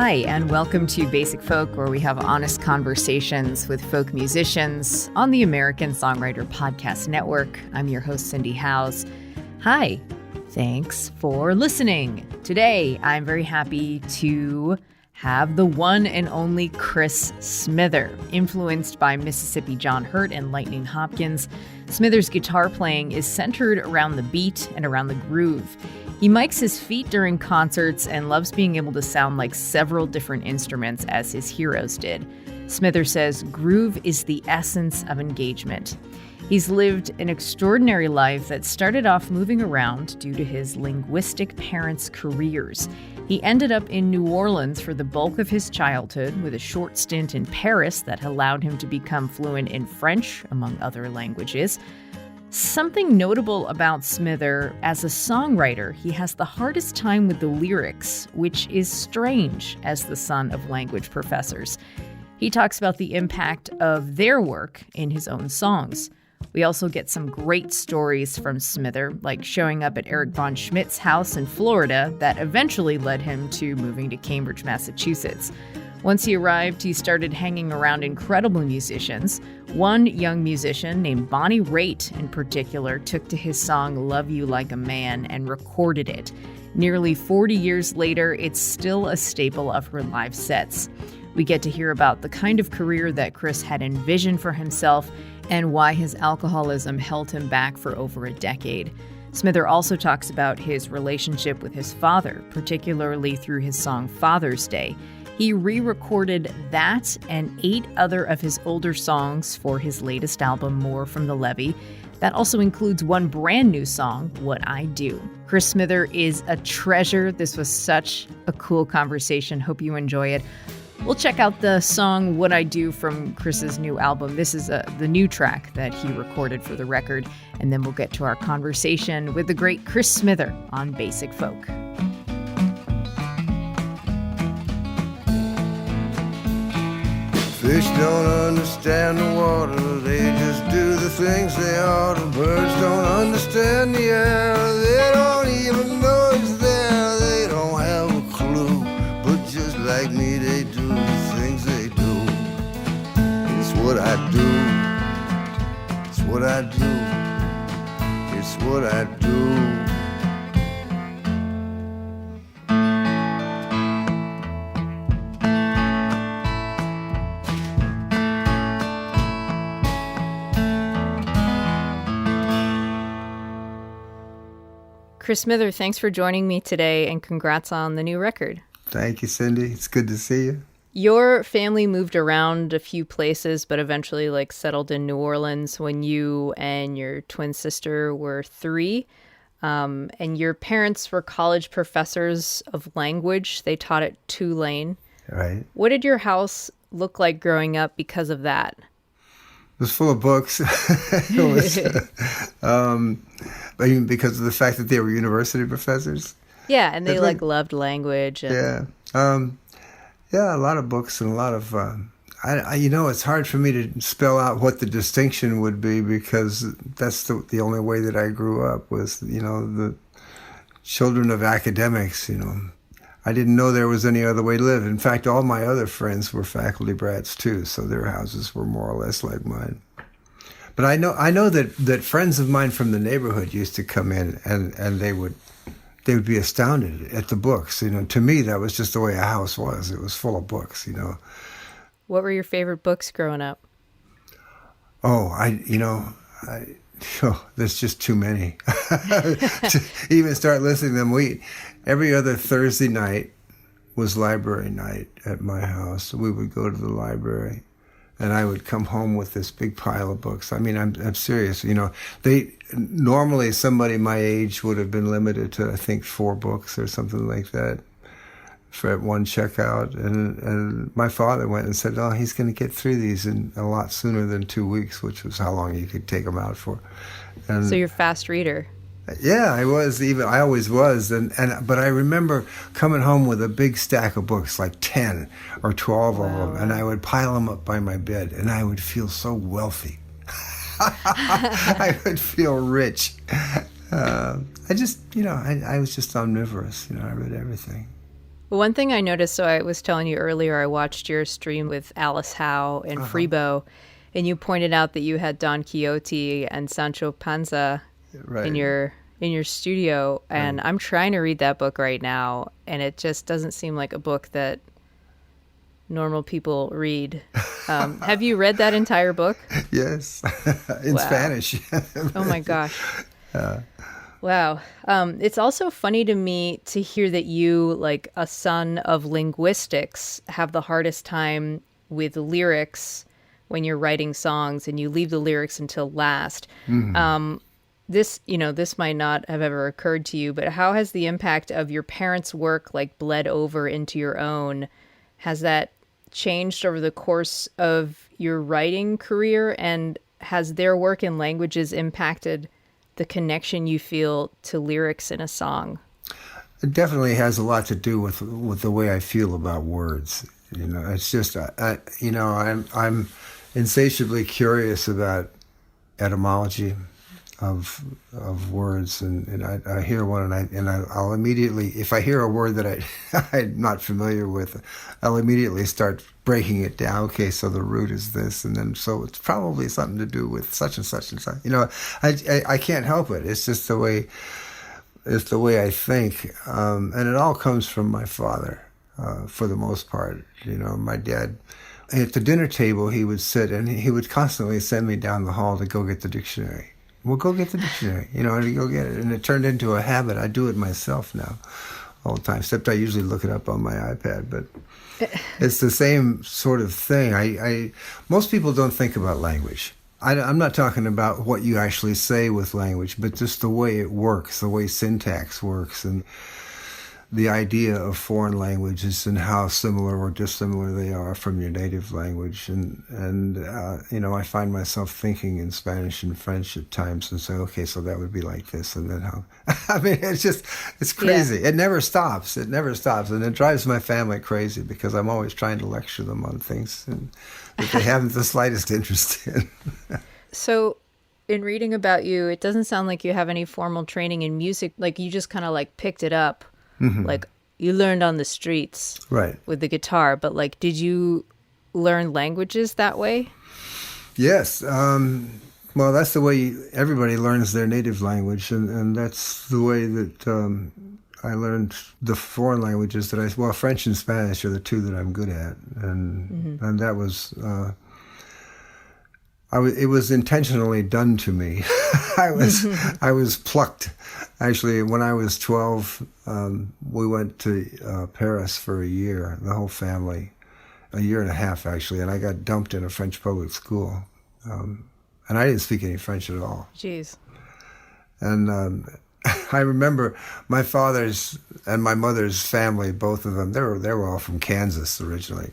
Hi, and welcome to Basic Folk, where we have honest conversations with folk musicians on the American Songwriter Podcast Network. I'm your host, Cindy Howes. Hi, thanks for listening. Today, I'm very happy to have the one and only Chris Smither. Influenced by Mississippi John Hurt and Lightnin Hopkins, Smither's guitar playing is centered around the beat and around the groove. He mics his feet during concerts and loves being able to sound like several different instruments as his heroes did. Smither says groove is the essence of engagement. He's lived an extraordinary life that started off moving around due to his linguistic parents' careers. He ended up in New Orleans for the bulk of his childhood, with a short stint in Paris that allowed him to become fluent in French, among other languages. Something notable about Smither as a songwriter, he has the hardest time with the lyrics, which is strange as the son of language professors. He talks about the impact of their work in his own songs. We also get some great stories from Smither, like showing up at Eric von Schmidt's house in Florida that eventually led him to moving to Cambridge, Massachusetts. Once he arrived, he started hanging around incredible musicians. One young musician named Bonnie Raitt, in particular, took to his song Love You Like a Man and recorded it. Nearly 40 years later, it's still a staple of her live sets. We get to hear about the kind of career that Chris had envisioned for himself and why his alcoholism held him back for over a decade. Smither also talks about his relationship with his father, particularly through his song Father's Day. He re-recorded that and 8 other of his older songs for his latest album, More from the Levee. That also includes one brand new song, What I Do. Chris Smither is a treasure. This was such a cool conversation. Hope you enjoy it. We'll check out the song What I Do from Chris's new album. This is the new track that he recorded for the record. And then we'll get to our conversation with the great Chris Smither on Basic Folk. Fish don't understand the water, they just do the things they ought to. Birds don't understand the air, they don't even know it's there. They don't have a clue, but just like me they do the things they do. It's what I do, it's what I do, it's what I do. Chris Smither, thanks for joining me today, and congrats on the new record. Thank you, Cindy. It's good to see you. Your family moved around a few places, but eventually settled in New Orleans when you and your twin sister were 3. And your parents were college professors of language. They taught at Tulane. Right. What did your house look like growing up because of that? It was full of books. It was, even because of the fact that they were university professors. Yeah, and they loved language. And... Yeah, a lot of books and a lot of. It's hard for me to spell out what the distinction would be, because that's the only way that I grew up was, the children of academics. I didn't know there was any other way to live. In fact, all my other friends were faculty brats too, so their houses were more or less like mine. But I know that friends of mine from the neighborhood used to come in and they would be astounded at the books. To me, that was just the way a house was. It was full of books. What were your favorite books growing up? There's just too many. To even start listing them, every other Thursday night was library night at my house. We would go to the library, and I would come home with this big pile of books. I mean, I'm serious. Normally somebody my age would have been limited to, I think, 4 books or something like that for one checkout. And my father went and said, "Oh, he's going to get through these in a lot sooner than 2 weeks," which was how long you could take them out for. And so you're a fast reader. Yeah, I always was. But I remember coming home with a big stack of books, like 10 or 12 of them, and I would pile them up by my bed, and I would feel so wealthy. I would feel rich. I was just omnivorous. I read everything. One thing I noticed, so I was telling you earlier, I watched your stream with Alice Howe and Freebo, and you pointed out that you had Don Quixote and Sancho Panza in your studio, and I'm trying to read that book right now, and it just doesn't seem like a book that normal people read. Have you read that entire book? Yes, in Spanish. Oh my gosh. Wow. It's also funny to me to hear that you, like a son of linguistics, have the hardest time with lyrics when you're writing songs and you leave the lyrics until last. This might not have ever occurred to you, but how has the impact of your parents' work like bled over into your own? Has that changed over the course of your writing career? And has their work in languages impacted the connection you feel to lyrics in a song? It definitely has a lot to do with the way I feel about words. It's just I'm insatiably curious about etymology of words, and I hear one, and I'll immediately, if I hear a word that I'm not familiar with, I'll immediately start breaking it down. Okay, so the root is this, and then so it's probably something to do with such and such and such. I can't help it. It's just the way I think, and it all comes from my father, for the most part. My dad. At the dinner table, he would sit, and he would constantly send me down the hall to go get the dictionary. Well, go get the dictionary, and go get it. And it turned into a habit. I do it myself now all the time, except I usually look it up on my iPad. But it's the same sort of thing. Most people don't think about language. I'm not talking about what you actually say with language, but just the way it works, the way syntax works, and the idea of foreign languages and how similar or dissimilar they are from your native language. And I find myself thinking in Spanish and French at times and say, okay, so that would be like this. And then how, it's crazy. Yeah. It never stops. And it drives my family crazy because I'm always trying to lecture them on things that they haven't the slightest interest in. So in reading about you, it doesn't sound like you have any formal training in music. Like you just kind of like picked it up. Mm-hmm. Like you learned on the streets with the guitar, but like, did you learn languages that way? Yes. Well, that's the way everybody learns their native language. And that's the way that I learned the foreign languages that French and Spanish are the two that I'm good at. And that was, it was intentionally done to me. I was plucked. Actually, when I was 12, we went to Paris for a year, the whole family, a year and a half actually, and I got dumped in a French public school, and I didn't speak any French at all. Jeez. And I remember my father's and my mother's family, both of them, they were all from Kansas originally.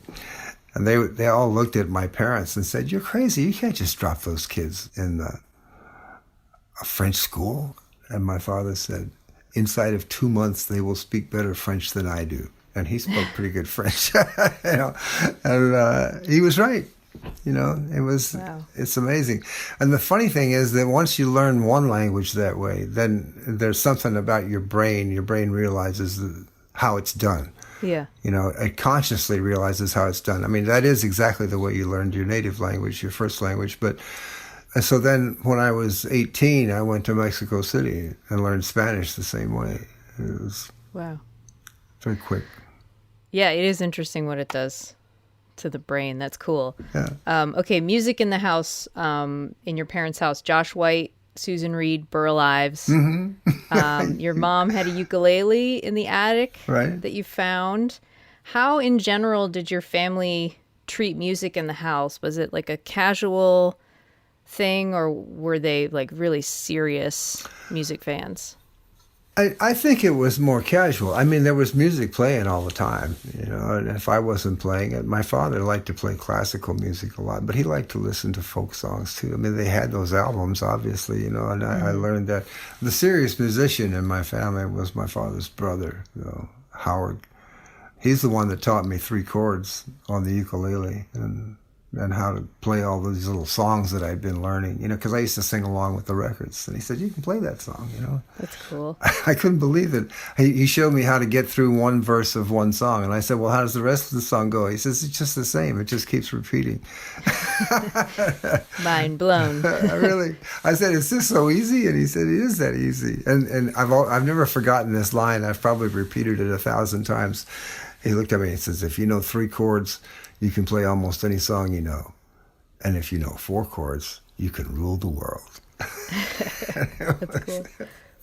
And they all looked at my parents and said, "You're crazy. You can't just drop those kids in a French school." And my father said, "Inside of 2 months, they will speak better French than I do." And he spoke pretty good French. And he was right. It's amazing. And the funny thing is that once you learn one language that way, then there's something about your brain. Your brain realizes how it's done. Yeah. It consciously realizes how it's done. I mean, that is exactly the way you learned your native language, your first language. But so then when I was 18, I went to Mexico City and learned Spanish the same way. It was very quick. Yeah, it is interesting what it does to the brain. That's cool. Yeah. Okay, music in the house, in your parents' house, Josh White, Susan Reed, Burl Ives. Mm-hmm. Your mom had a ukulele in the attic that you found. How, in general, did your family treat music in the house? Was it like a casual thing, or were they like really serious music fans? I think it was more casual. I mean, there was music playing all the time, and if I wasn't playing it, my father liked to play classical music a lot, but he liked to listen to folk songs too. I mean, they had those albums, obviously, and I learned that the serious musician in my family was my father's brother, Howard. He's the one that taught me 3 chords on the ukulele, and and how to play all these little songs that I'd been learning, because I used to sing along with the records. And he said, "You can play that song, That's cool. I couldn't believe it. He showed me how to get through one verse of one song. And I said, "Well, how does the rest of the song go?" He says, "It's just the same. It just keeps repeating." Mind blown. Really? I said, "Is this so easy?" And he said, "It is that easy." And I've never forgotten this line. I've probably repeated it 1,000 times. He looked at me and he says, "If you know 3 chords, you can play almost any song you know. And if you know 4 chords, you can rule the world." That's cool.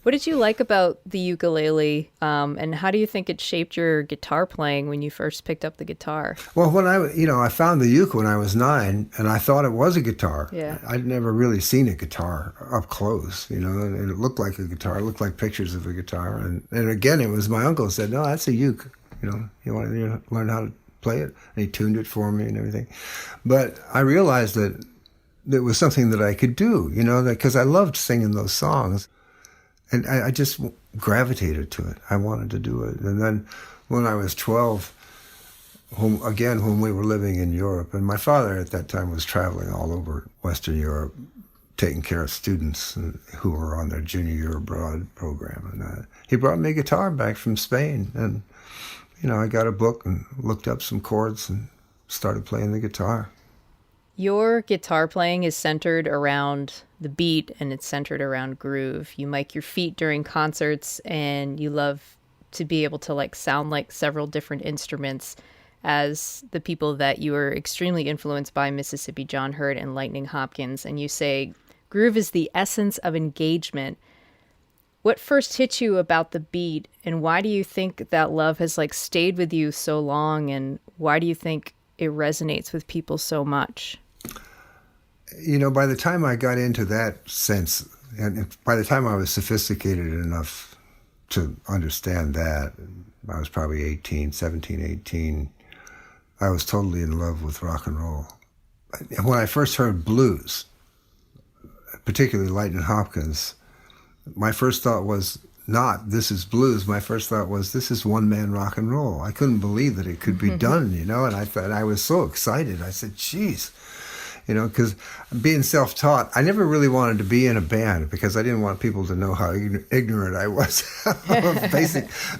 What did you like about the ukulele, and how do you think it shaped your guitar playing when you first picked up the guitar? Well, when I found the uke when I was 9, and I thought it was a guitar. Yeah. I'd never really seen a guitar up close, and it looked like a guitar. It looked like pictures of a guitar. And again, it was my uncle who said, "No, that's a uke. You want to learn how to play it?" And he tuned it for me and everything. But I realized that it was something that I could do, because I loved singing those songs. And I just gravitated to it. I wanted to do it. And then when I was 12, when we were living in Europe, and my father at that time was traveling all over Western Europe, taking care of students who were on their junior year abroad program. And he brought me a guitar back from Spain. And, I got a book and looked up some chords and started playing the guitar. Your guitar playing is centered around the beat, and it's centered around groove. You mic your feet during concerts, and you love to be able to sound like several different instruments, as the people that you were extremely influenced by, Mississippi John Hurt and Lightnin Hopkins. And you say groove is the essence of engagement. What first hit you about the beat, and why do you think that love has stayed with you so long, and why do you think it resonates with people so much? By the time I got into that sense, and by the time I was sophisticated enough to understand that, I was probably 17, 18, I was totally in love with rock and roll. And when I first heard blues, particularly Lightnin Hopkins, my first thought was not, "This is blues." My first thought was, "This is one-man rock and roll." I couldn't believe that it could be done, and I was so excited. I said, "Geez." Because being self-taught, I never really wanted to be in a band because I didn't want people to know how ignorant I was of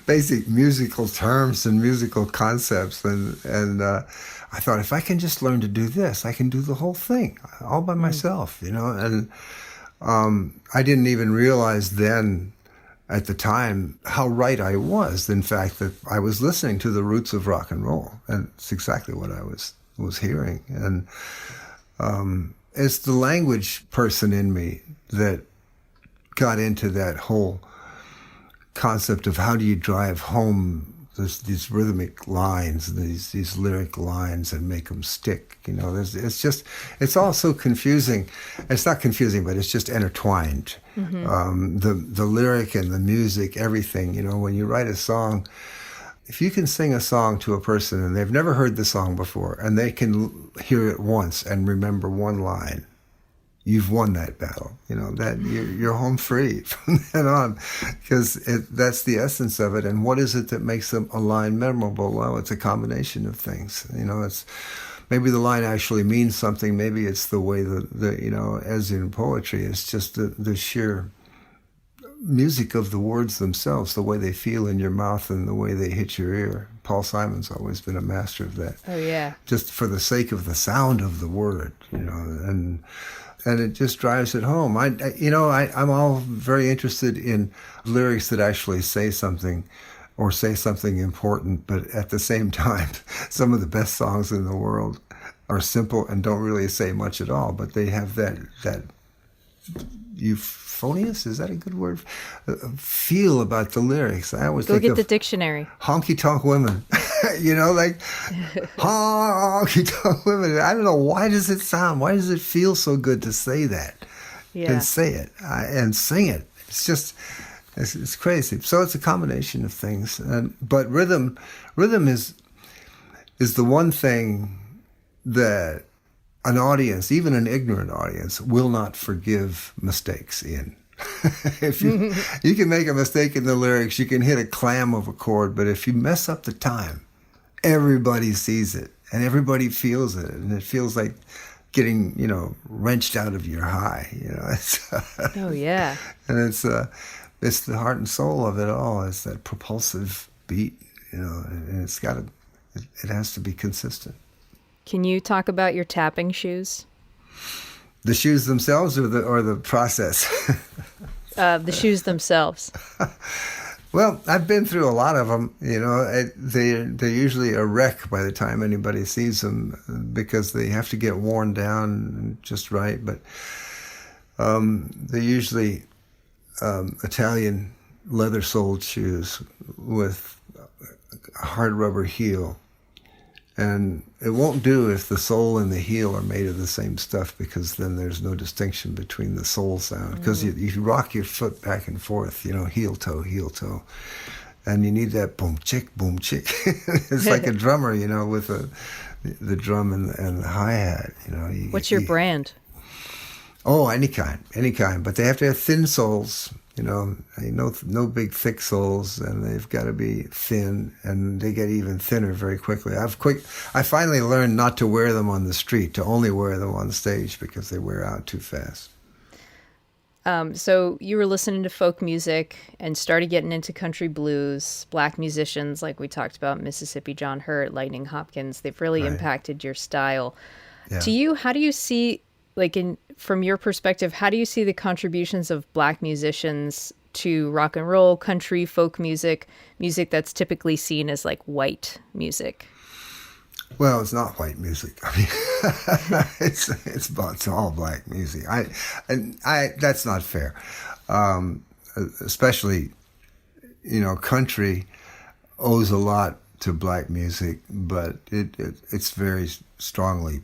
basic musical terms and musical concepts. And I thought, if I can just learn to do this, I can do the whole thing all by myself, And I didn't even realize then, at the time, how right I was. In fact, that I was listening to the roots of rock and roll, and it's exactly what I was hearing. And it's the language person in me that got into that whole concept of how do you drive home these rhythmic lines, these lyric lines, and make them stick. It's all so confusing. It's not confusing, but it's just intertwined. Mm-hmm. The lyric and the music, everything. When you write a song, if you can sing a song to a person and they've never heard the song before, and they can hear it once and remember one line, you've won that battle. That you're home free from then on, because that's the essence of it. And what is it that makes a line memorable? Well, it's a combination of things. It's maybe the line actually means something. Maybe it's the way as in poetry, it's just the sheer music of the words themselves, the way they feel in your mouth and the way they hit your ear. Paul Simon's always been a master of that. Oh, yeah. Just for the sake of the sound of the word, and it just drives it home. I'm all very interested in lyrics that actually say something or say something important, but at the same time, some of the best songs in the world are simple and don't really say much at all, but they have that euphonious, is that a good word? Feel about the lyrics. I always go think get of the dictionary. Honky tonk women, honky tonk women. I don't know, why does it feel so good to say that? Yeah. And say it and sing it. It's just, it's crazy. So it's a combination of things. But rhythm is the one thing that an audience, even an ignorant audience, will not forgive mistakes in. If you can make a mistake in the lyrics, you can hit a clam of a chord, but if you mess up the time, everybody sees it. and everybody feels it, and it feels like getting, wrenched out of your high, Oh, yeah. And it's the heart and soul of it all. It's that propulsive beat, and it has to be consistent. Can you talk about your tapping shoes? The shoes themselves, or the process? The shoes themselves. Well, I've been through a lot of them. They're usually a wreck by the time anybody sees them, because they have to get worn down just right. But they're usually Italian leather-soled shoes with a hard rubber heel. And it won't do if the sole and the heel are made of the same stuff, because then there's no distinction between the sole sound. Because you rock your foot back and forth, heel toe. And you need that boom chick. It's like a drummer, with the drum and the hi-hat. What's your brand? Oh, any kind. But they have to have thin soles. No big thick soles, and they've got to be thin, and they get even thinner very quickly. I finally learned not to wear them on the street, to only wear them on stage, because they wear out too fast. So you were listening to folk music and started getting into country blues, black musicians like we talked about, Mississippi John Hurt, Lightnin, Hopkins. They've really impacted your style. Yeah. To you, how do you see, from your perspective, how do you see the contributions of black musicians to rock and roll, country, folk music that's typically seen as white music? Well, it's not white music. I mean, it's all black music. That's not fair. Especially, country owes a lot to black music, but it's very strongly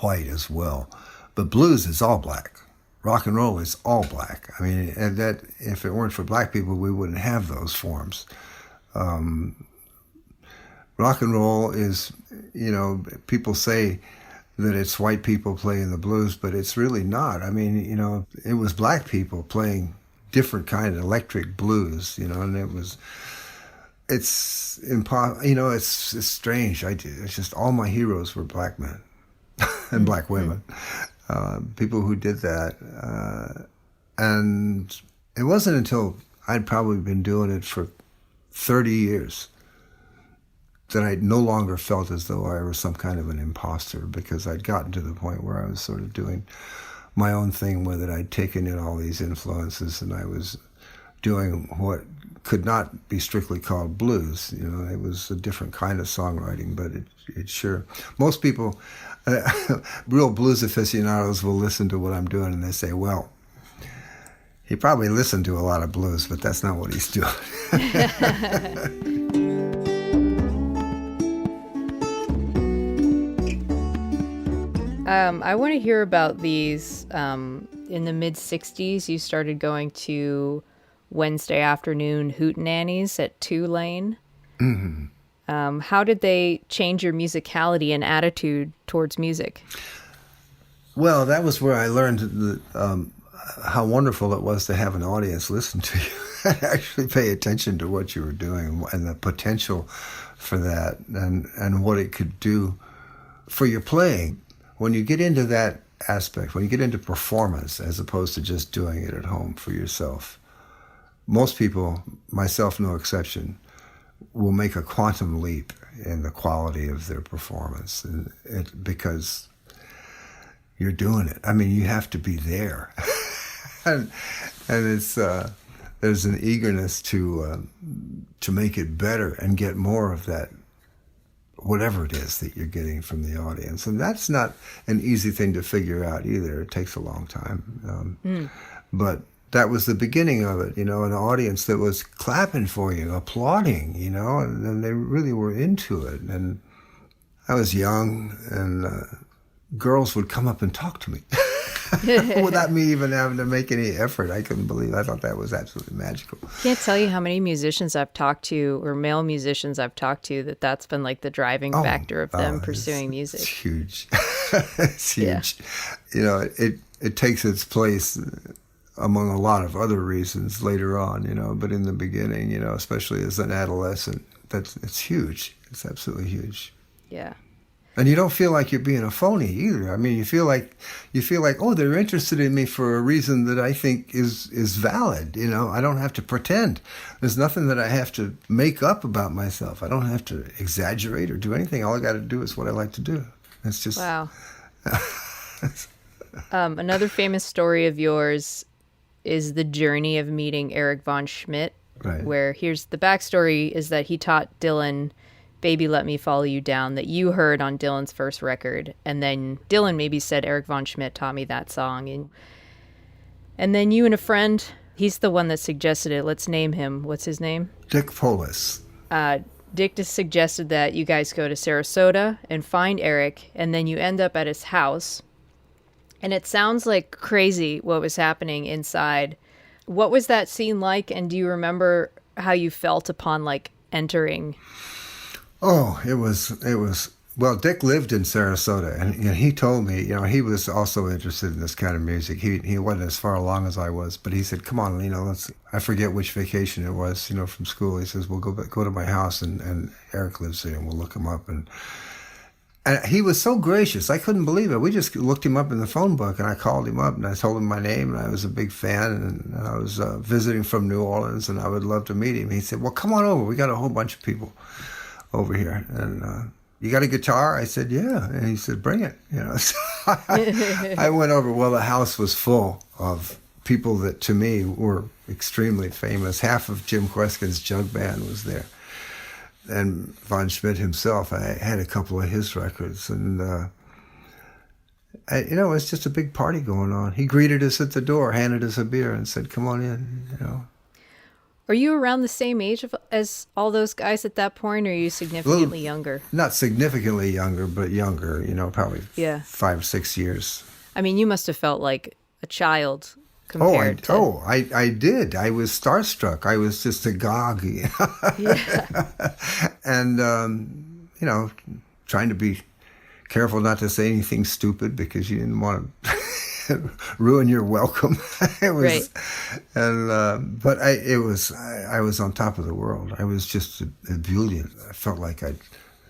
white as well. But blues is all black. Rock and roll is all black. I mean, and that if it weren't for black people, we wouldn't have those forms. Rock and roll is, people say that it's white people playing the blues, but it's really not. I mean, it was black people playing different kind of electric blues, and it's strange. It's just all my heroes were black men and black women. People who did that. And it wasn't until I'd probably been doing it for 30 years that I no longer felt as though I was some kind of an imposter, because I'd gotten to the point where I was sort of doing my own thing with it. I'd taken in all these influences, and I was doing what could not be strictly called blues. It was a different kind of songwriting, but it sure... Most people... real blues aficionados will listen to what I'm doing, and they say, well, he probably listened to a lot of blues, but that's not what he's doing. I want to hear about these. In the mid-'60s, you started going to Wednesday afternoon hootenannies at Tulane. Mm-hmm. How did they change your musicality and attitude towards music? Well, that was where I learned how wonderful it was to have an audience listen to you and actually pay attention to what you were doing, and the potential for that, and what it could do for your playing. When you get into that aspect, when you get into performance as opposed to just doing it at home for yourself, most people, myself no exception, will make a quantum leap in the quality of their performance, because you're doing it. I mean, you have to be there, and it's there's an eagerness to make it better and get more of that, whatever it is that you're getting from the audience, and that's not an easy thing to figure out either. It takes a long time, but that was the beginning of it, an audience that was clapping for you, applauding, and they really were into it. And I was young, and girls would come up and talk to me without me even having to make any effort. I couldn't believe it. I thought that was absolutely magical. Can't tell you how many musicians I've talked to, or male musicians I've talked to, that's been the driving factor of them pursuing music. It's huge. It's huge. Yeah. It takes its place among a lot of other reasons later on, but in the beginning, especially as an adolescent, it's huge. It's absolutely huge. Yeah. And you don't feel like you're being a phony either. I mean, you feel like, oh, they're interested in me for a reason that I think is valid. You know, I don't have to pretend. There's nothing that I have to make up about myself. I don't have to exaggerate or do anything. All I got to do is what I like to do. It's just wow. Another famous story of yours is the journey of meeting Eric von Schmidt. Right. Where here's the backstory is that he taught Dylan Baby Let Me Follow You Down that you heard on Dylan's first record. And then Dylan maybe said, Eric von Schmidt taught me that song. And then you and a friend, he's the one that suggested it. Let's name him. What's his name? Dick Polis. Dick just suggested that you guys go to Sarasota and find Eric. And then you end up at his house. And it sounds like crazy what was happening inside. What was that scene like? And do you remember how you felt upon like entering? Oh, it was, well, Dick lived in Sarasota, and he told me, you know, he was also interested in this kind of music. He wasn't as far along as I was, but he said, come on, you know, I forget which vacation it was, you know, from school. He says, we'll go to my house, and Eric lives there, and we'll look him up. And he was so gracious. I couldn't believe it. We just looked him up in the phone book, and I called him up, and I told him my name, and I was a big fan, and I was visiting from New Orleans, and I would love to meet him. He said, well, come on over. We got a whole bunch of people over here, and you got a guitar? I said, yeah. And he said, bring it. You know, so I went over. Well, the house was full of people that to me were extremely famous. Half of Jim Kweskin's jug band was there, and von Schmidt himself. I had a couple of his records, and you know, it was just a big party going on. He greeted us at the door, handed us a beer, and said, come on in. You know. Are you around the same age as all those guys at that point, or are you significantly younger? Not significantly younger, but younger, you know, probably 5 or 6 years. I mean, you must have felt like a child compared to... I did. I was starstruck. I was just agog. Yeah. And, you know, trying to be careful not to say anything stupid because you didn't want to... ruin your welcome. It was, right. And but I was on top of the world. I was just ebullient. I felt like I'd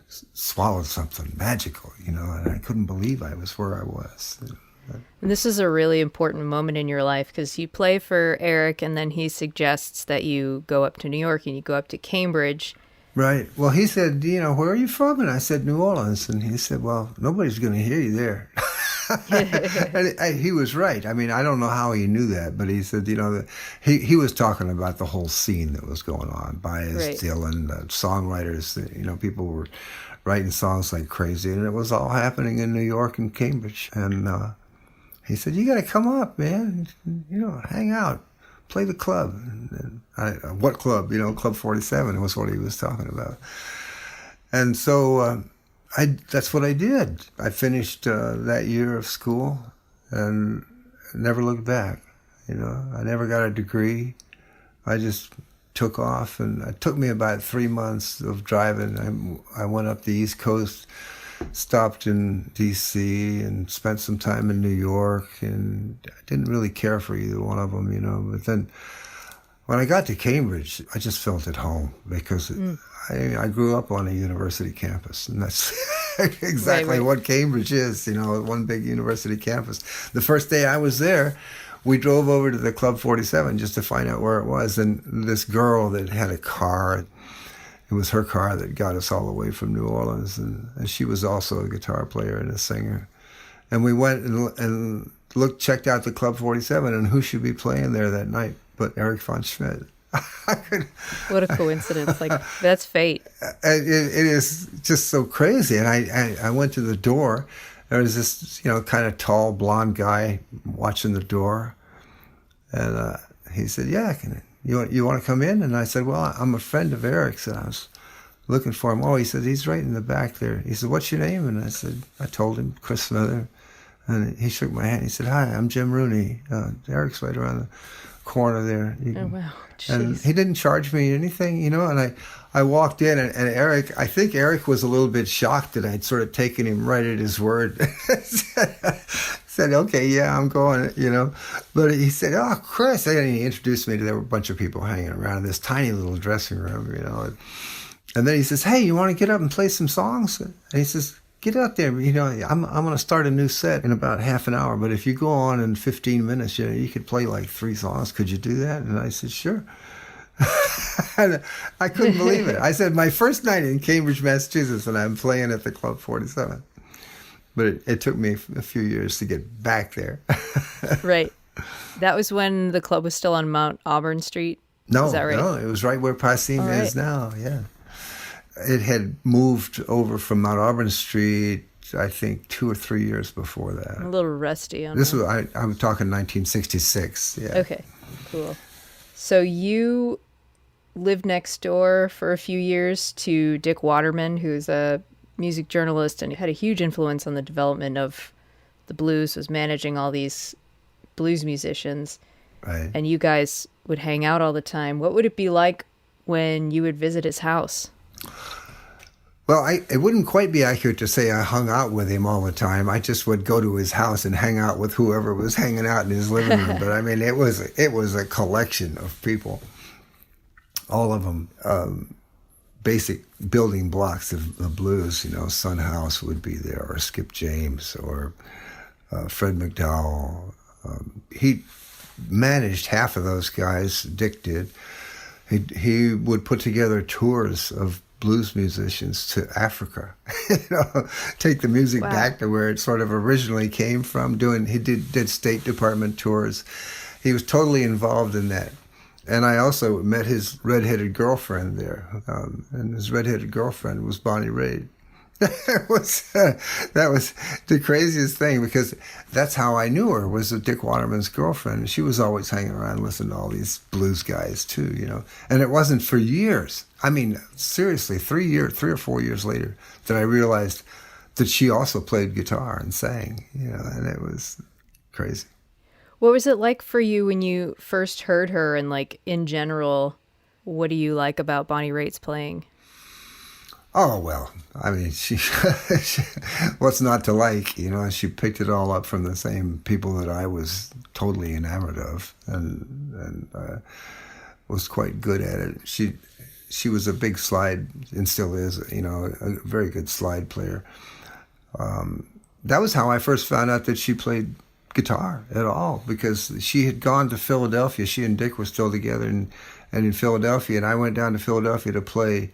swallowed something magical, you know, and I couldn't believe I was where I was. And this is a really important moment in your life because you play for Eric, and then he suggests that you go up to New York and you go up to Cambridge. Right. Well, he said, you know, where are you from? And I said, New Orleans. And he said, well, nobody's going to hear you there. And he was right. I mean, I don't know how he knew that, but he said, you know, he was talking about the whole scene that was going on. Baez, right. Dylan, songwriters, you know, people were writing songs like crazy, and it was all happening in New York and Cambridge. And he said, you got to come up, man. You know, hang out, play the club. And what club? You know, Club 47 was what he was talking about. And so... that's what I did. I finished that year of school and never looked back. You know, I never got a degree. I just took off, and it took me about 3 months of driving. I went up the East Coast, stopped in D.C. and spent some time in New York, and I didn't really care for either one of them, you know. But then when I got to Cambridge, I just felt at home because I grew up on a university campus, and that's exactly right. What Cambridge is, you know, one big university campus. The first day I was there, we drove over to the Club 47 just to find out where it was, and this girl that had a car, it was her car that got us all the way from New Orleans, and she was also a guitar player and a singer. And we went and checked out the Club 47, and who should be playing there that night but Eric von Schmidt. What a coincidence. Like, that's fate. It is just so crazy. And I went to the door. There was this, you know, kind of tall, blonde guy watching the door. And he said, yeah, you want to come in? And I said, well, I'm a friend of Eric's, and I was looking for him. Oh, he said, he's right in the back there. He said, what's your name? And I told him, Chris Smither. And he shook my hand. He said, hi, I'm Jim Rooney. Eric's right around the corner there. Oh, wow. Jeez. And he didn't charge me anything, you know, and I walked in, and Eric, I think Eric was a little bit shocked that I'd sort of taken him right at his word. Said, okay, yeah, I'm going, you know. But he said, oh, Chris. And he introduced me to, there were a bunch of people hanging around in this tiny little dressing room, you know. And then he says, hey, you want to get up and play some songs? And he says, get out there. I'm going to start a new set in about half an hour. But if you go on in 15 minutes, you could play like 3 songs. Could you do that? And I said, sure. And I couldn't believe it. I said, my first night in Cambridge, Massachusetts, and I'm playing at the Club 47. But it took me a few years to get back there. Right. That was when the club was still on Mount Auburn Street? No, is that right? No, it was right where Passim is now, yeah. It had moved over from Mount Auburn Street, I think, 2 or 3 years before that. I'm a little rusty on this. That. I'm talking 1966, yeah. Okay, cool. So you lived next door for a few years to Dick Waterman, who's a music journalist and had a huge influence on the development of the blues, was managing all these blues musicians. Right. And you guys would hang out all the time. What would it be like when you would visit his house? Well, it wouldn't quite be accurate to say I hung out with him all the time. I just would go to his house and hang out with whoever was hanging out in his living room. But I mean, it was a collection of people, all of them basic building blocks of the blues. Son House would be there, or Skip James, or Fred McDowell. He managed half of those guys. Dick did. He would put together tours of blues musicians to Africa, take the music back to where it sort of originally came from. He did State Department tours. He was totally involved in that. And I also met his redheaded girlfriend there, and his redheaded girlfriend was Bonnie Raitt. That was the craziest thing, because that's how I knew her, was Dick Waterman's girlfriend. She was always hanging around listening to all these blues guys too, And it wasn't for years. I mean, seriously, 3 or 4 years later that I realized that she also played guitar and sang, and it was crazy. What was it like for you when you first heard her, and like in general, what do you like about Bonnie Raitt's playing? Oh, well, I mean, she what's not to like, she picked it all up from the same people that I was totally enamored of, and was quite good at it. She was a big slide, and still is, a very good slide player. That was how I first found out that she played guitar at all, because she had gone to Philadelphia. She and Dick were still together and in Philadelphia, and I went down to Philadelphia to play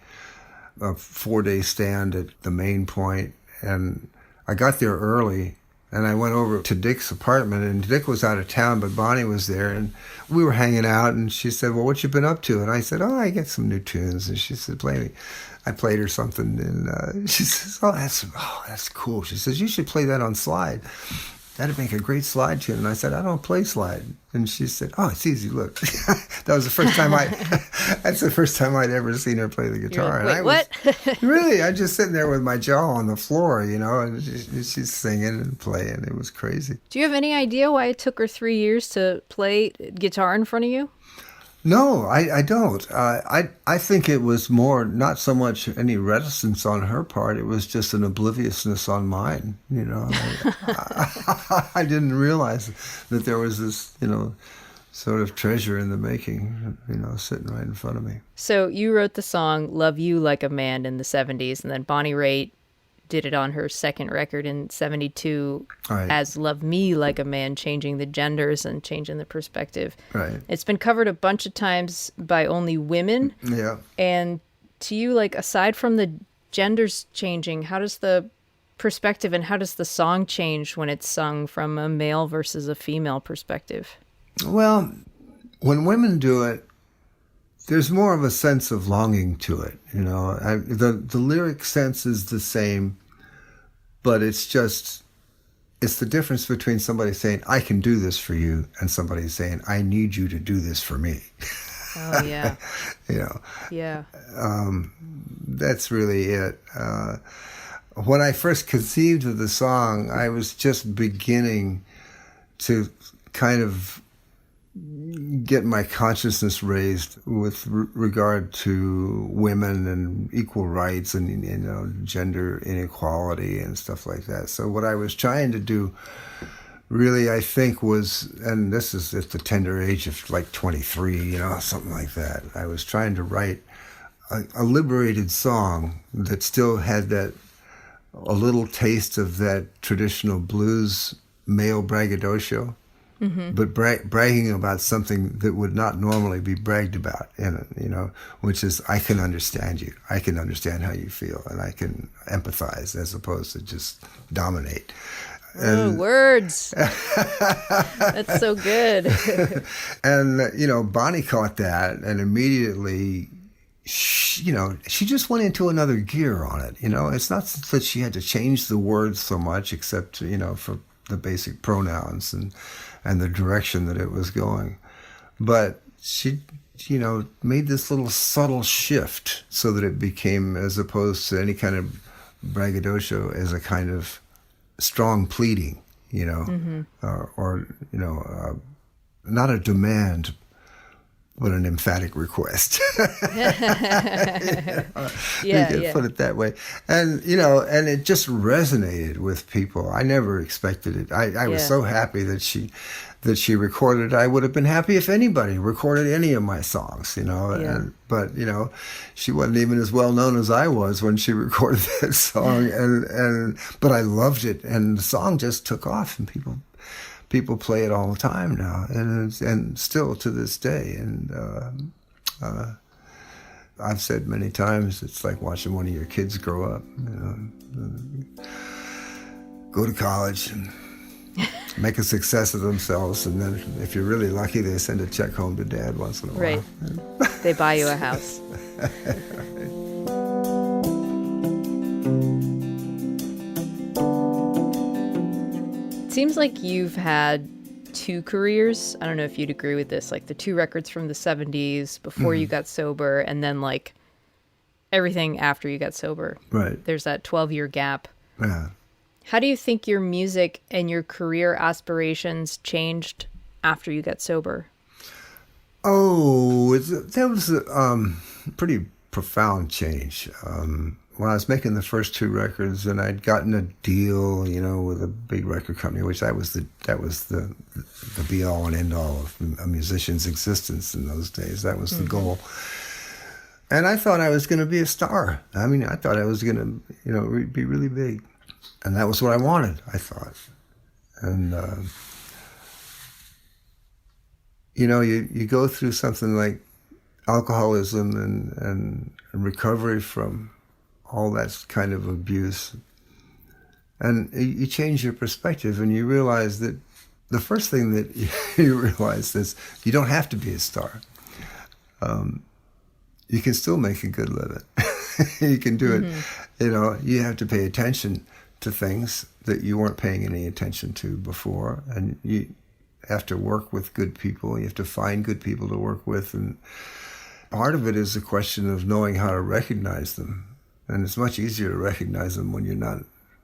a 4-day stand at the Main Point, and I got there early, and I went over to Dick's apartment, and Dick was out of town, but Bonnie was there, and we were hanging out, and she said, well, what you been up to? And I said, I get some new tunes. And she said, play me. I played her something, and she says, that's cool. She says, you should play that on slide. That'd make a great slide tune. And I said, I don't play slide. And she said, oh, it's easy. Look, that was the first time that's the first time I'd ever seen her play the guitar. Like, wait, what? Really, I'm just sitting there with my jaw on the floor, and she's singing and playing. It was crazy. Do you have any idea why it took her 3 years to play guitar in front of you? No, I don't. I think it was more, not so much any reticence on her part. It was just an obliviousness on mine. I didn't realize that there was this, sort of treasure in the making, sitting right in front of me. So you wrote the song "Love You Like a Man" in the 70s, and then Bonnie Raitt did it on her second record in 72 as "Love Me Like a Man," changing the genders and changing the perspective. Right. It's been covered a bunch of times by only women. Yeah. And to you, like, aside from the genders changing, how does the perspective and how does the song change when it's sung from a male versus a female perspective? Well, when women do it, there's more of a sense of longing to it. The lyric sense is the same, but it's the difference between somebody saying, I can do this for you, and somebody saying, I need you to do this for me. Oh, yeah. Yeah. That's really it. When I first conceived of the song, I was just beginning to kind of get my consciousness raised with regard to women and equal rights and gender inequality and stuff like that. So what I was trying to do really, I think, was, and this is at the tender age of like 23, something like that. I was trying to write a liberated song that still had a little taste of that traditional blues male braggadocio, but bragging about something that would not normally be bragged about in it, which is, I can understand you. I can understand how you feel, and I can empathize as opposed to just dominate. And, words. That's so good. And, Bonnie caught that and immediately, she just went into another gear on it. It's not that she had to change the words so much, except, for the basic pronouns and the direction that it was going. But she, made this little subtle shift so that it became, as opposed to any kind of braggadocio, as a kind of strong pleading, or not a demand, but an emphatic request. You can put it that way. And, and it just resonated with people. I never expected it. I was so happy that she recorded. I would have been happy if anybody recorded any of my songs, but she wasn't even as well known as I was when she recorded that song. But I loved it. And the song just took off, and people play it all the time now, and still to this day. And I've said many times, it's like watching one of your kids grow up. Go to college and make a success of themselves, and then if you're really lucky, they send a check home to dad once in a while. Right. They buy you a house. It seems like you've had two careers. I don't know if you'd agree with this, like the two records from the 70s before you got sober, and then like everything after you got sober. Right. There's that 12-year gap. Yeah. How do you think your music and your career aspirations changed after you got sober? Oh, that was a pretty profound change. When I was making the first two records, and I'd gotten a deal, with a big record company, which that was the be all and end all of a musician's existence in those days. That was the goal. And I thought I was going to be a star. I mean, I thought I was going to, be really big. And that was what I wanted, I thought. And, you go through something like alcoholism and recovery from all that kind of abuse. And you change your perspective, and you realize that the first thing that you realize is you don't have to be a star. You can still make a good living. You can do it. You have to pay attention to things that you weren't paying any attention to before, and you have to work with good people. You have to find good people to work with, and part of it is a question of knowing how to recognize them. And it's much easier to recognize them when you're not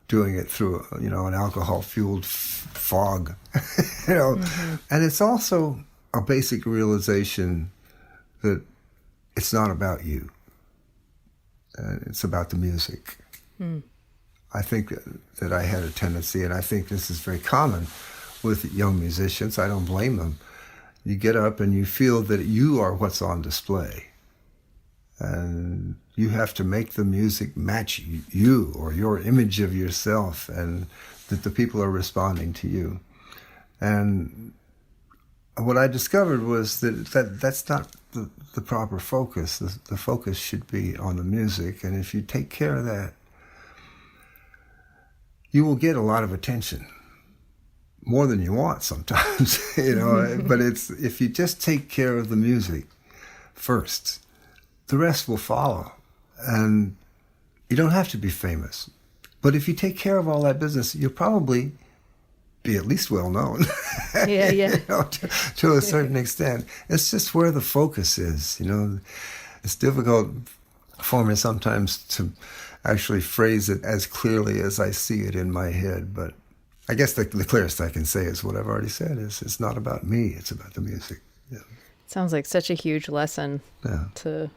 doing it through, an alcohol-fueled fog, And it's also a basic realization that it's not about you. It's about the music. I think that I had a tendency, and I think this is very common with young musicians. I don't blame them. You get up and you feel that you are what's on display. And you have to make the music match you or your image of yourself, and that the people are responding to you. And what I discovered was that that's not the proper focus. The focus should be on the music. And if you take care of that, you will get a lot of attention, more than you want sometimes, But it's, if you just take care of the music first, the rest will follow. And you don't have to be famous. But if you take care of all that business, you'll probably be at least well known. Yeah. To a certain extent. It's just where the focus is, It's difficult for me sometimes to actually phrase it as clearly as I see it in my head. But I guess the clearest I can say is what I've already said, is it's not about me, it's about the music. Yeah. Sounds like such a huge lesson to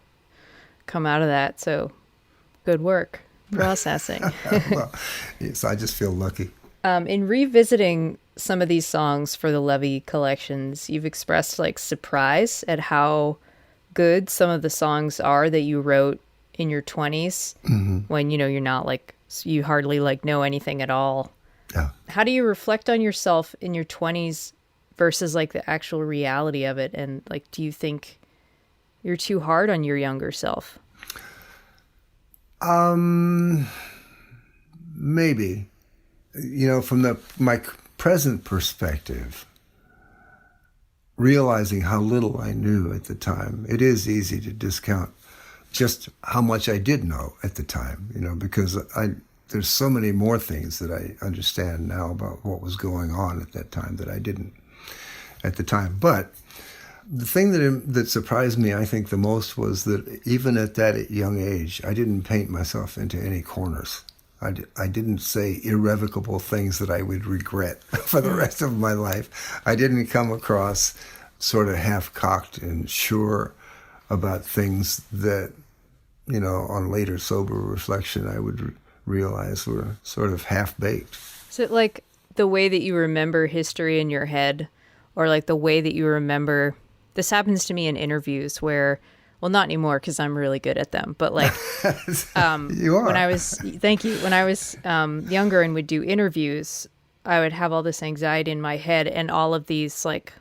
come out of that. So good work processing. Well, yes, I just feel lucky. In revisiting some of these songs for the Levee collections, you've expressed like surprise at how good some of the songs are that you wrote in your 20s when, you're not like, you hardly like know anything at all. Yeah. How do you reflect on yourself in your 20s versus like the actual reality of it? And like, do you think you're too hard on your younger self? Maybe. From my present perspective, realizing how little I knew at the time, it is easy to discount just how much I did know at the time, because there's so many more things that I understand now about what was going on at that time that I didn't at the time. But the thing that surprised me, I think, the most was that even at that young age, I didn't paint myself into any corners. I didn't say irrevocable things that I would regret for the rest of my life. I didn't come across sort of half-cocked and sure about things that, on later sober reflection, I would realize were sort of half-baked. Is it like the way that you remember history in your head, or like the way that you remember... This happens to me in interviews where... Well, not anymore because I'm really good at them. But like, you are. Thank you. When I was younger and would do interviews, I would have all this anxiety in my head, and all of these like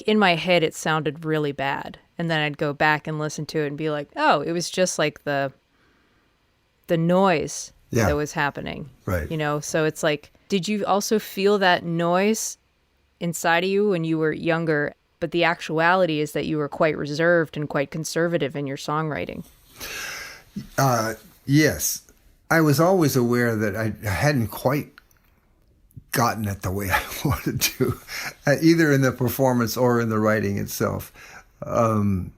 in my head, it sounded really bad. And then I'd go back and listen to it and be like, oh, it was just like the noise that was happening. Right. So it's like, did you also feel that noise inside of you when you were younger? But the actuality is that you were quite reserved and quite conservative in your songwriting. Yes. I was always aware that I hadn't quite gotten it the way I wanted to, either in the performance or in the writing itself. The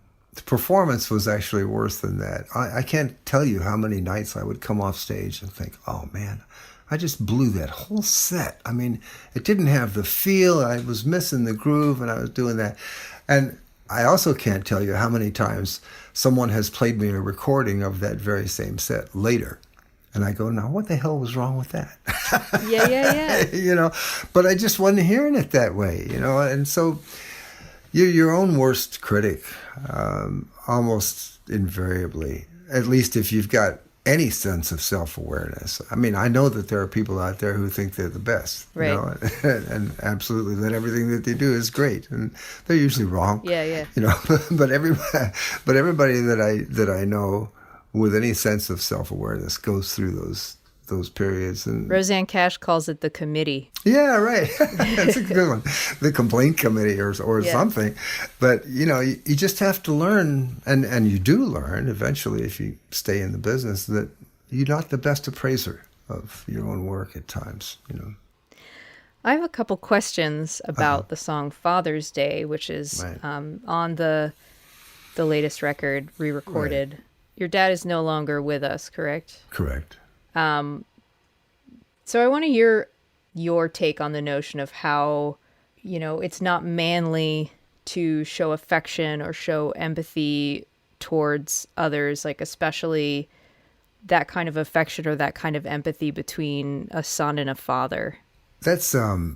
performance was actually worse than that. I can't tell you how many nights I would come off stage and think, oh, man, I just blew that whole set. I mean, it didn't have the feel. I was missing the groove, and I was doing that. And I also can't tell you how many times someone has played me a recording of that very same set later. And I go, now, what the hell was wrong with that? Yeah. But I just wasn't hearing it that way, And so you're your own worst critic, almost invariably, at least if you've got any sense of self-awareness. I mean, I know that there are people out there who think they're the best, right. And absolutely that everything that they do is great, and they're usually wrong. Yeah. But everybody that I know with any sense of self-awareness goes through those periods. And Roseanne Cash calls it the committee. Yeah, right. That's a good one. The complaint committee or something. But, you just have to learn, and you do learn eventually if you stay in the business, that you're not the best appraiser of your own work at times, I have a couple questions about the song Father's Day, which is right. On the latest record, re-recorded. Right. Your dad is no longer with us, correct? Correct. So I want to hear your take on the notion of how, it's not manly to show affection or show empathy towards others, like especially that kind of affection or that kind of empathy between a son and a father. That's a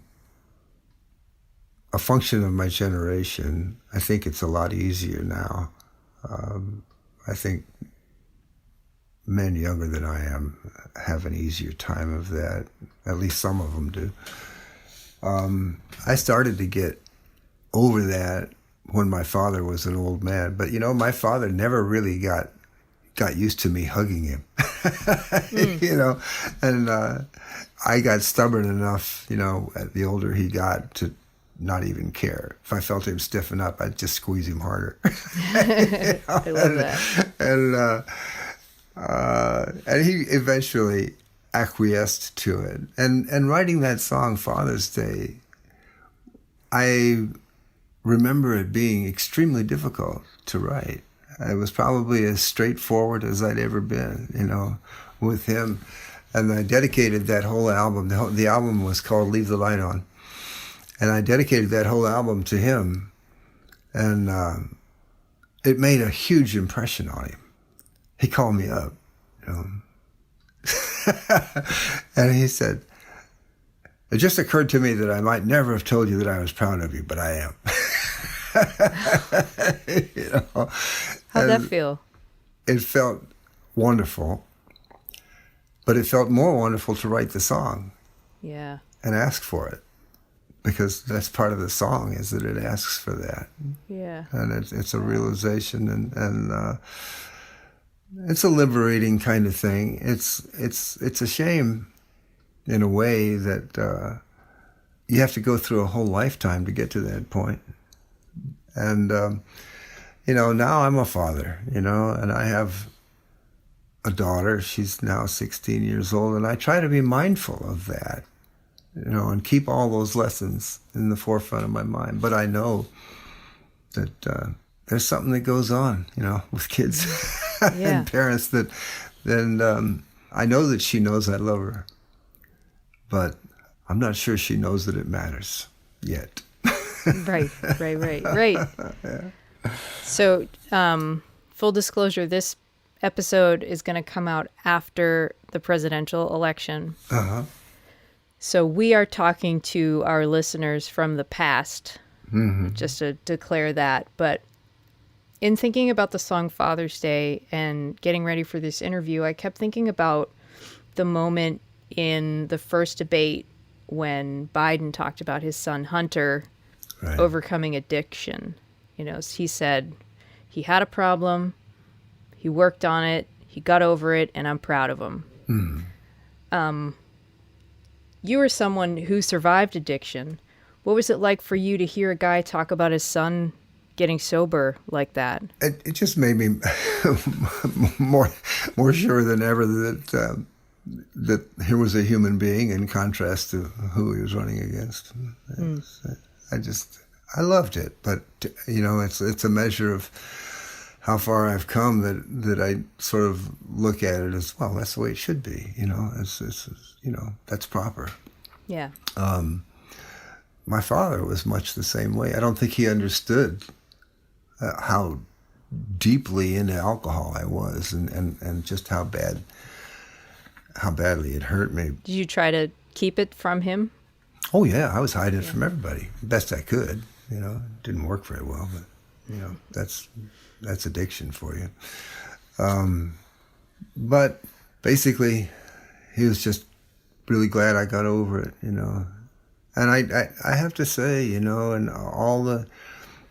function of my generation. I think it's a lot easier now. I think men younger than I am have an easier time of that. At least some of them do. I started to get over that when my father was an old man. But, my father never really got used to me hugging him, And I got stubborn enough, the older he got, to not even care. If I felt him stiffen up, I'd just squeeze him harder. I love that. And he eventually acquiesced to it. And writing that song, Father's Day, I remember it being extremely difficult to write. It was probably as straightforward as I'd ever been, with him. And I dedicated that whole album. The album was called Leave the Light On. And I dedicated that whole album to him. And it made a huge impression on him. He called me up, and he said, it just occurred to me that I might never have told you that I was proud of you, but I am. How'd that feel? It felt wonderful, but it felt more wonderful to write the song. Yeah. And ask for it, because that's part of the song, is that it asks for that. Yeah. And it's a realization, and it's a liberating kind of thing. It's a shame, in a way, that you have to go through a whole lifetime to get to that point. And now I'm a father, and I have a daughter. She's now 16 years old, and I try to be mindful of that, and keep all those lessons in the forefront of my mind. But I know that there's something that goes on, with kids and parents, that then I know that she knows I love her, but I'm not sure she knows that it matters yet. Right. Yeah. So, full disclosure, this episode is going to come out after the presidential election. Uh-huh. So we are talking to our listeners from the past, just to declare that. But in thinking about the song Father's Day and getting ready for this interview, I kept thinking about the moment in the first debate when Biden talked about his son Hunter overcoming addiction. He said he had a problem, he worked on it, he got over it, and I'm proud of him. You were someone who survived addiction. What was it like for you to hear a guy talk about his son getting sober like that? It just made me more sure than ever that here was a human being, in contrast to who he was running against. I loved it, but it's a measure of how far I've come that I sort of look at it as, well, that's the way it should be. It's that's proper. Yeah. My father was much the same way. I don't think he understood how deeply into alcohol I was, and just how badly it hurt me. Did you try to keep it from him? Oh yeah, I was hiding it from everybody, best I could. It didn't work very well, but that's addiction for you. But basically, he was just really glad I got over it, And I have to say, and all the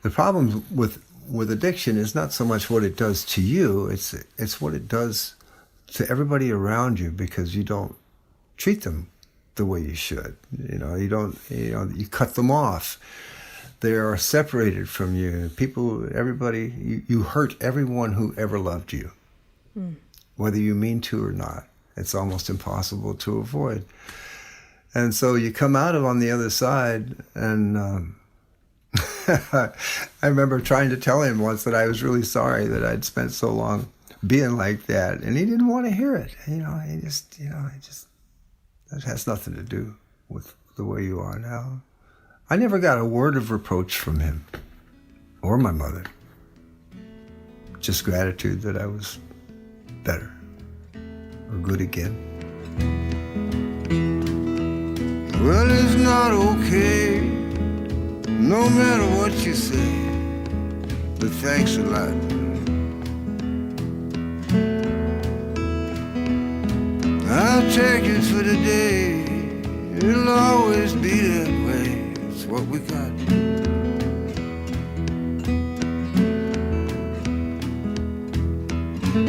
problems with addiction is not so much what it does to you, it's what it does to everybody around you, because you don't treat them the way you should. You cut them off. They are separated from you. Everybody, you hurt everyone who ever loved you, whether you mean to or not. It's almost impossible to avoid. And so you come out on the other side, and I remember trying to tell him once that I was really sorry that I'd spent so long being like that, and he didn't want to hear it. That has nothing to do with the way you are now. I never got a word of reproach from him or my mother. Just gratitude that I was better or good again. Well, it's not okay, no matter what you say, but thanks a lot. I'll take it for today, it'll always be that way. It's what we got.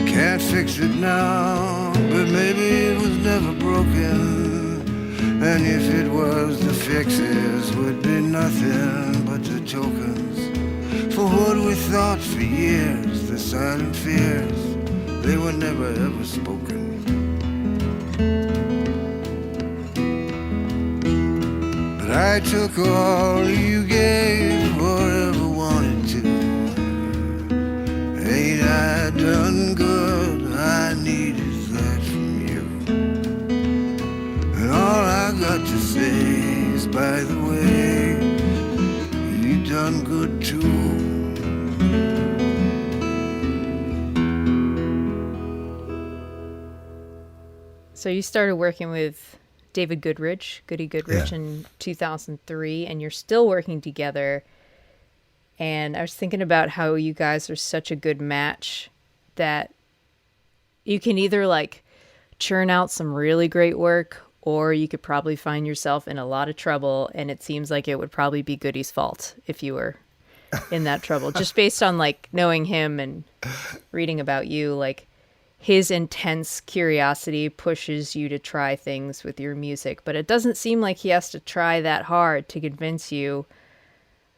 Can't fix it now, but maybe it was never broken. And if it was, the fixes would be nothing but the tokens for what we thought for years, the silent fears, they were never ever spoken. But I took all you gave or ever wanted to. Ain't I done good? I needed that from you. And all I got to say is, by the way, you done good too. So you started working with Goody Goodrich, in 2003, and you're still working together. And I was thinking about how you guys are such a good match that you can either like churn out some really great work, or you could probably find yourself in a lot of trouble. And it seems like it would probably be Goody's fault if you were in that trouble, just based on like knowing him and reading about you. Like, his intense curiosity pushes you to try things with your music, but it doesn't seem like he has to try that hard to convince you.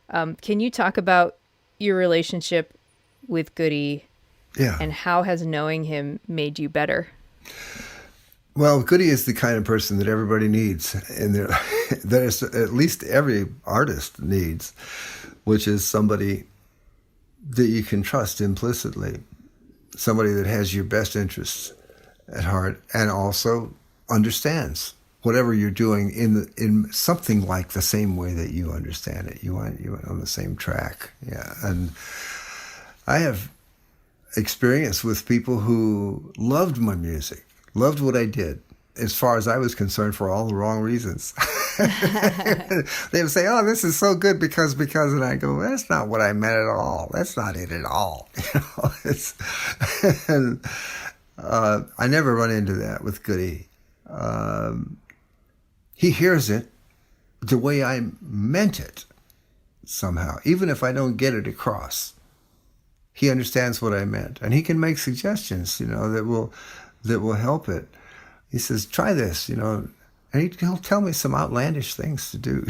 Can you talk about your relationship with Goody? Yeah. And how has knowing him made you better? Well, Goody is the kind of person that everybody needs, and that is at least every artist needs, which is somebody that you can trust implicitly, somebody that has your best interests at heart and also understands whatever you're doing in something like the same way that you understand it. You went on the same track. Yeah. And I have experience with people who loved my music, loved what I did, as far as I was concerned, for all the wrong reasons. They would say, "Oh, this is so good because," and I go, "That's not what I meant at all. That's not it at all." And I never run into that with Goody. He hears it the way I meant it somehow, even if I don't get it across. He understands what I meant, and he can make suggestions, that will help it. He says, "Try this," and he'll tell me some outlandish things to do.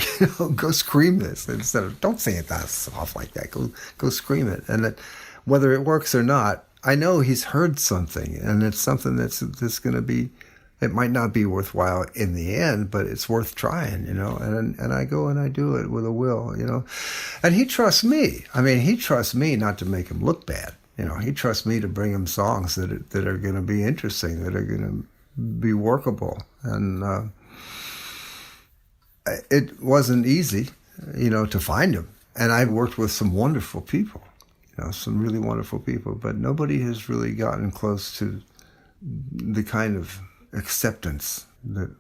Go scream this instead of, "Don't say it that soft like that. Go scream it." And that, whether it works or not, I know he's heard something, and it's something that's going to be. It might not be worthwhile in the end, but it's worth trying, and I go and I do it with a will, and he trusts me. I mean, he trusts me not to make him look bad. He trusts me to bring him songs that are going to be interesting, that are going to be workable. And it wasn't easy, to find him. And I've worked with some wonderful people, some really wonderful people, but nobody has really gotten close to the kind of acceptance that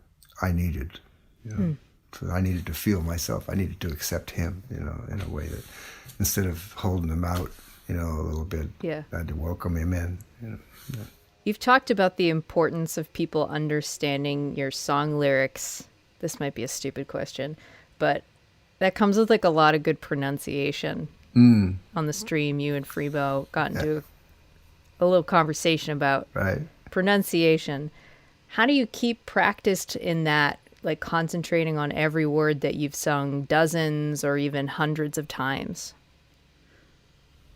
I needed. So I needed to feel myself. I needed to accept him, in a way that, instead of holding him out, a little bit, I had to welcome him in. Yeah. You've talked about the importance of people understanding your song lyrics. This might be a stupid question, but that comes with like a lot of good pronunciation. On the stream, you and Freebo got into a little conversation about pronunciation. How do you keep practiced in that, like concentrating on every word that you've sung dozens or even hundreds of times?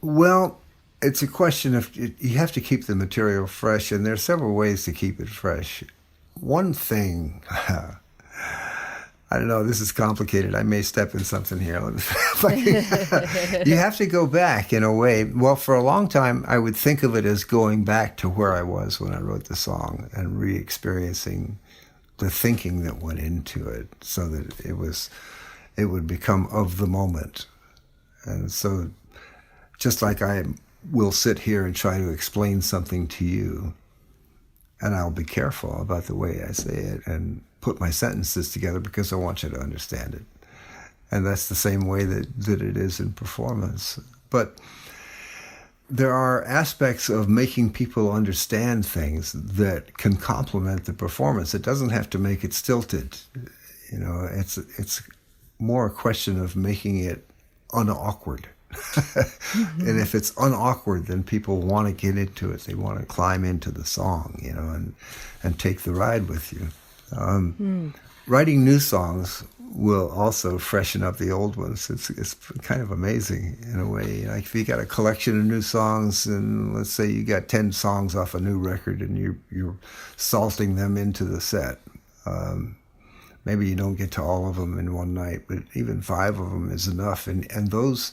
Well, it's a question of, you have to keep the material fresh, and there are several ways to keep it fresh. One thing, I don't know, this is complicated. I may step in something here. You have to go back in a way. Well, for a long time, I would think of it as going back to where I was when I wrote the song and re-experiencing the thinking that went into it, so that it would become of the moment. And so just like I will sit here and try to explain something to you, and I'll be careful about the way I say it and put my sentences together because I want you to understand it. And that's the same way that it is in performance. But there are aspects of making people understand things that can complement the performance. It doesn't have to make it stilted. It's more a question of making it unawkward. And if it's unawkward, then people want to get into it. They want to climb into the song, and take the ride with you. Writing new songs will also freshen up the old ones. It's kind of amazing in a way. Like if you got a collection of new songs, and let's say you got 10 songs off a new record, and you're salting them into the set. Maybe you don't get to all of them in one night, but even 5 of them is enough. And those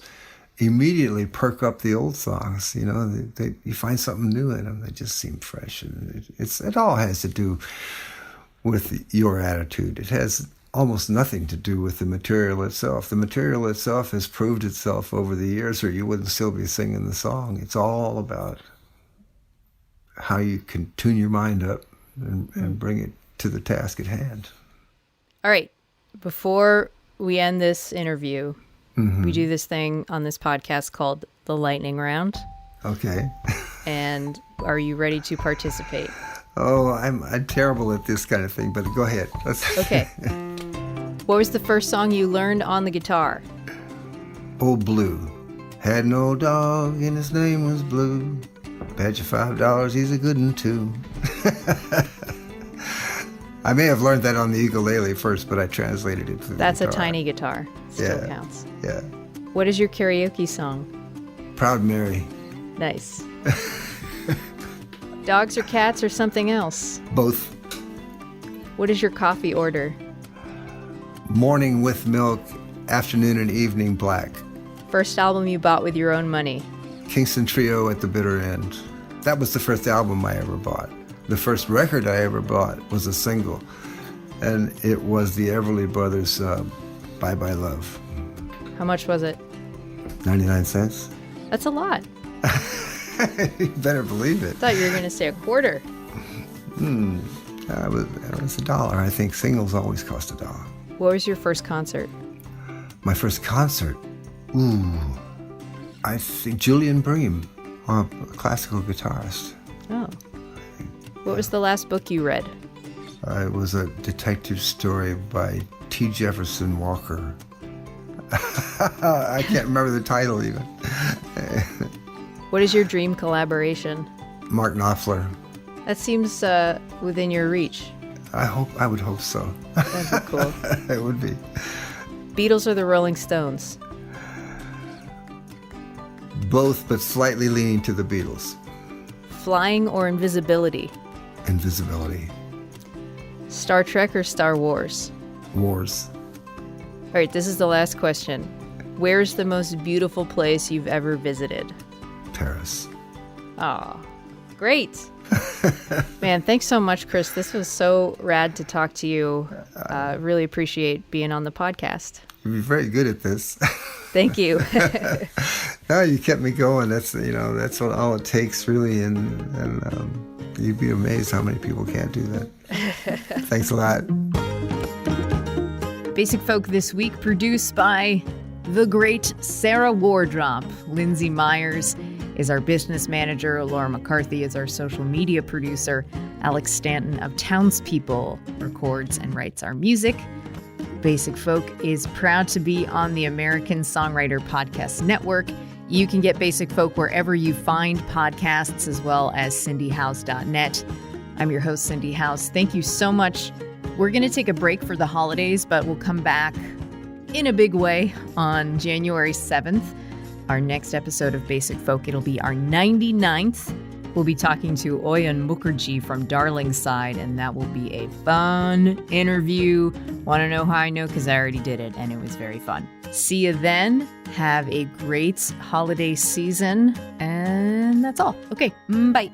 immediately perk up the old songs. You find something new in them. They just seem fresh, and it all has to do with your attitude. It has almost nothing to do with the material itself. The material itself has proved itself over the years, or you wouldn't still be singing the song. It's all about how you can tune your mind up and bring it to the task at hand. All right. Before we end this interview, We do this thing on this podcast called the lightning round. Okay. And are you ready to participate? Oh, I'm terrible at this kind of thing, but go ahead. Okay. What was the first song you learned on the guitar? Old Blue. Had an old dog and his name was Blue. Bet you $5 he's a good one too. I may have learned that on the ukulele first, but I translated it to the That's guitar. A tiny guitar. Still Yeah. counts. Yeah. What is your karaoke song? Proud Mary. Nice. Dogs or cats or something else? Both. What is your coffee order? Morning with milk, afternoon and evening black. First album you bought with your own money? Kingston Trio at the Bitter End. That was the first album I ever bought. The first record I ever bought was a single, and it was the Everly Brothers' Bye Bye Love. How much was it? 99 cents. That's a lot. You better believe it. I thought you were going to say a quarter. It was $1. I think singles always cost $1. What was your first concert? My first concert? Ooh, I think Julian Bream, a classical guitarist. Oh. What was the last book you read? It was a detective story by T. Jefferson Walker. I can't remember the title even. What is your dream collaboration? Mark Knopfler. That seems within your reach. I would hope so. That'd be cool. It would be. Beatles or the Rolling Stones? Both, but slightly leaning to the Beatles. Flying or invisibility? Invisibility. Star Trek or Star Wars? Wars. All right, this is the last question. Where's the most beautiful place you've ever visited? Paris. Oh, great. Man, thanks so much, Chris. This was so rad to talk to you. Really appreciate being on the podcast. You'd be very good at this. Thank you. No, you kept me going. That's what all it takes, really, and you'd be amazed how many people can't do that. Thanks a lot. Basic Folk this week produced by the great Sarah Wardrop. Lindsay Myers is our business manager. Laura McCarthy is our social media producer. Alex Stanton of Townspeople records and writes our music. Basic Folk is proud to be on the American Songwriter Podcast Network. You can get Basic Folk wherever you find podcasts, as well as cindyhouse.net. I'm your host, Cindy House. Thank you so much. We're going to take a break for the holidays, but we'll come back in a big way on January 7th. Our next episode of Basic Folk, it'll be our 99th. We'll be talking to Oyan Mukherjee from Darlingside, and that will be a fun interview. Want to know how I know? Because I already did it, and it was very fun. See you then. Have a great holiday season, and that's all. Okay, bye.